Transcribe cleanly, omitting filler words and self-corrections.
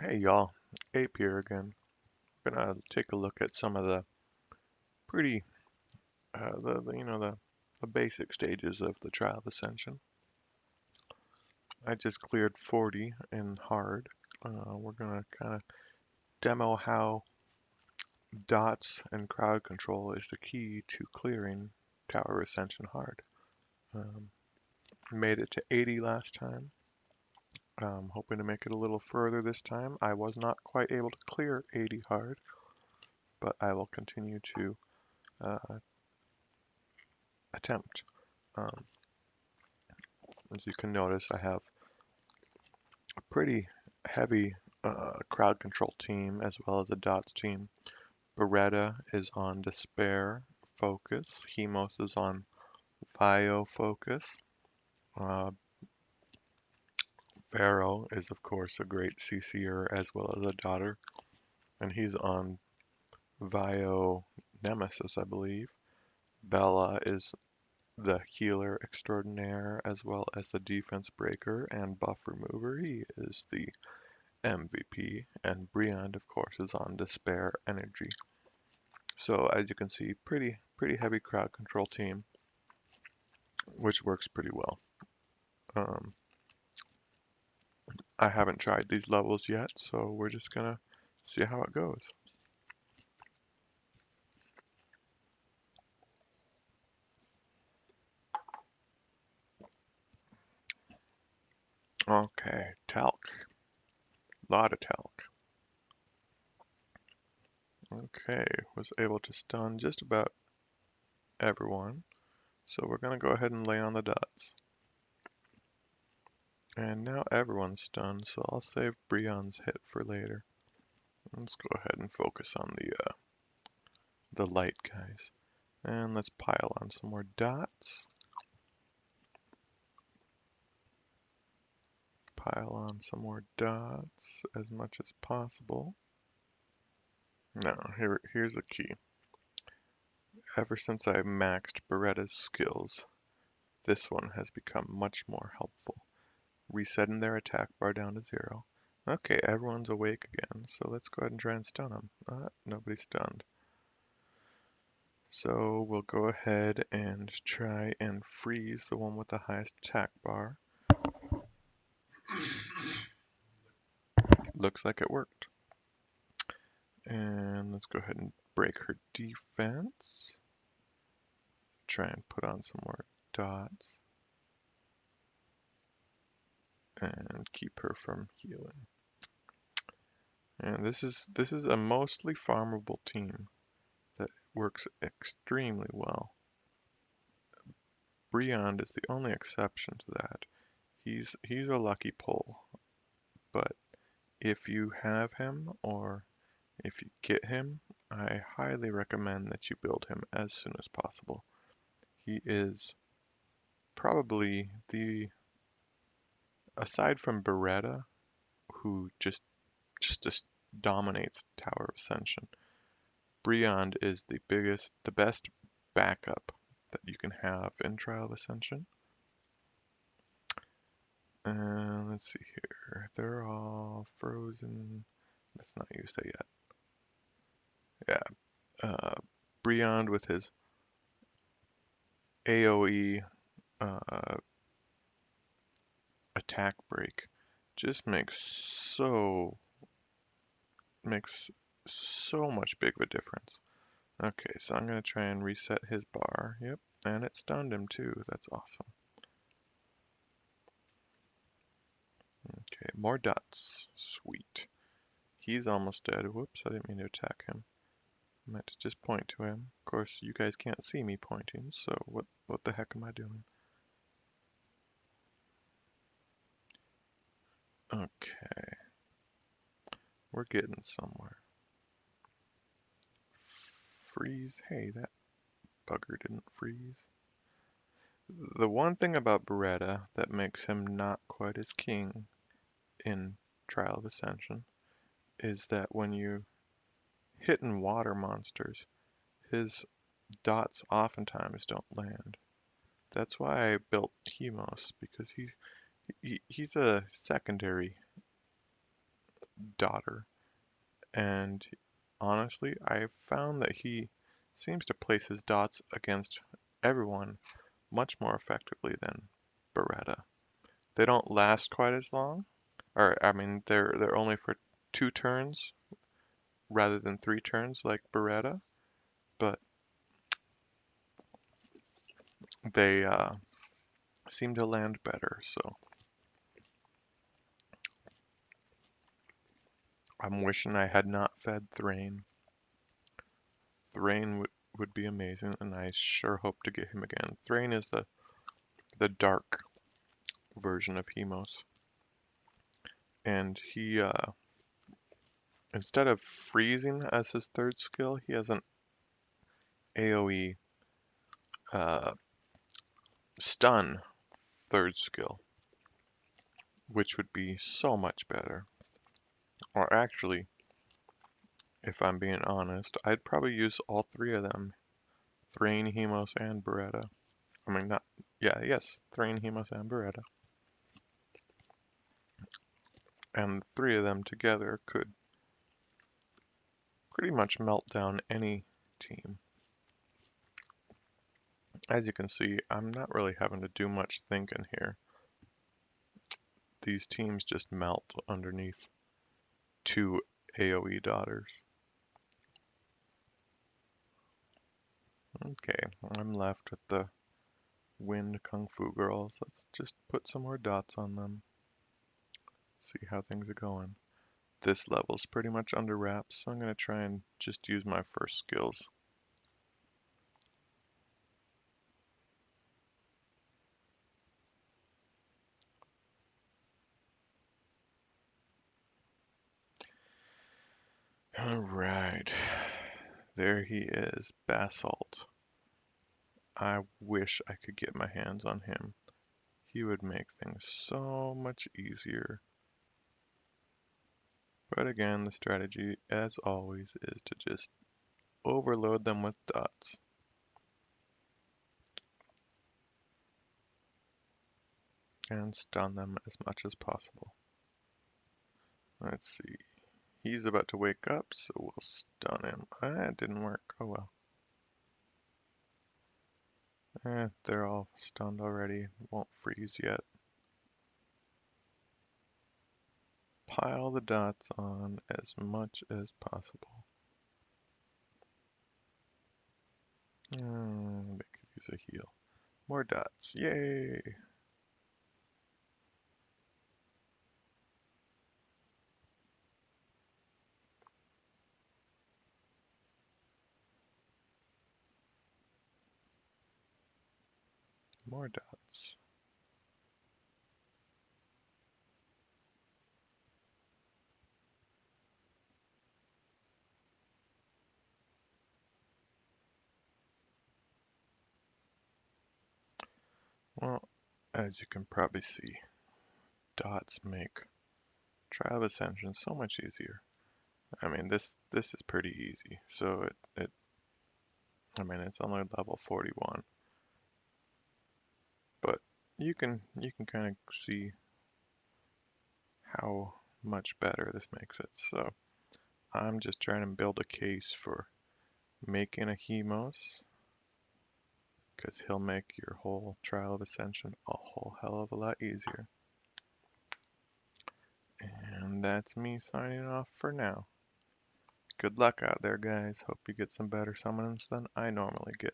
Hey y'all, Ape here again. Gonna take a look at some of the pretty, the basic stages of the Trial of Ascension. I just cleared 40 in hard. We're gonna kind of demo how dots and crowd control is the key to clearing Tower of Ascension hard. Um, Made it to 80 last time. Hoping to make it a little further this time. I was not quite able to clear 80 hard, but I will continue to uh, attempt. Um, As you can notice, I have a pretty heavy crowd control team as well as a dots team. Beretta is on Despair focus. Hemos is on Vio focus. Uh, Pharaoh is of course a great CC'er as well as a dotter, and he's on Vio Nemesis, I believe. Bella is the healer extraordinaire as well as the defense breaker and buff remover. He is the MVP, and Briand, of course, is on Despair Energy. So as you can see, pretty heavy crowd control team, which works pretty well. Um, I haven't tried these levels yet, so we're just gonna see how it goes. Okay, talc, lot of talc. Okay, was able to stun just about everyone, so we're gonna go ahead and lay on the dots. And now everyone's stunned, so I'll save Briand's hit for later. Let's go ahead and focus on the light guys. And let's pile on some more dots. Pile on some more dots as much as possible. Now, here's the key. Ever since I maxed Beretta's skills, this one has become much more helpful. Resetting their attack bar down to 0. Okay, everyone's awake again, so let's go ahead and try and stun them. Nobody's stunned. So we'll go ahead and try and freeze the one with the highest attack bar. Looks like it worked. And let's go ahead and break her defense. Try and put on some more dots. And keep her from healing. And this is a mostly farmable team that works extremely well. Briand is the only exception to that. He's a lucky pull, but if you have him or if you get him, I highly recommend that you build him as soon as possible. He is probably aside from Beretta, who just dominates Tower of Ascension, Briand is the best backup that you can have in Trial of Ascension. And let's see here. They're all frozen. Let's not use that yet. Yeah. Briand with his AoE attack break just makes so much big of a difference. Okay, so I'm gonna try and reset his bar. Yep, and it stunned him too. That's awesome. Okay, more dots. Sweet. He's almost dead. Whoops, I didn't mean to attack him. I meant to just point to him. Of course, you guys can't see me pointing, so what the heck am I doing? Okay, we're getting somewhere. Freeze. Hey, that bugger didn't freeze. The one thing about Beretta that makes him not quite as king in Trial of Ascension is that when you hit in water monsters, his dots oftentimes don't land. That's why I built Hemos, because he's a secondary daughter. And honestly, I've found that he seems to place his dots against everyone much more effectively than Beretta. They don't last quite as long, or I mean, they're only for 2 turns rather than 3 turns like Beretta, but they seem to land better. So I'm wishing I had not fed Thrain. Thrain would be amazing, and I sure hope to get him again. Thrain is the dark version of Hemos, and he instead of freezing as his third skill, he has an AoE uh, stun third skill, which would be so much better. Or actually, if I'm being honest, I'd probably use all three of them, Thrain, Hemos, and Beretta. I mean, not, yeah, yes, Thrain, Hemos, and Beretta. And three of them together could pretty much melt down any team. As you can see, I'm not really having to do much thinking here. These teams just melt underneath two AoE daughters. Okay, I'm left with the Wind Kung Fu girls. Let's just put some more dots on them. See how things are going. This level's pretty much under wraps, so I'm going to try and just use my first skills. Alright, there he is, Basalt. I wish I could get my hands on him. He would make things so much easier. But again, the strategy, as always, is to just overload them with dots. And stun them as much as possible. Let's see. He's about to wake up, so we'll stun him. It didn't work. Oh well. They're all stunned already. Won't freeze yet. Pile the dots on as much as possible. They could use a heal. More dots. Yay! More dots. Well, as you can probably see, dots make Trial of Ascension so much easier. I mean, this is pretty easy. So I mean, it's only level 41, but you can kind of see how much better this makes it. So I'm just trying to build a case for making a Hemos, because he'll make your whole Trial of Ascension a whole hell of a lot easier. And that's me signing off for now. Good luck out there, guys. Hope you get some better summons than I normally get.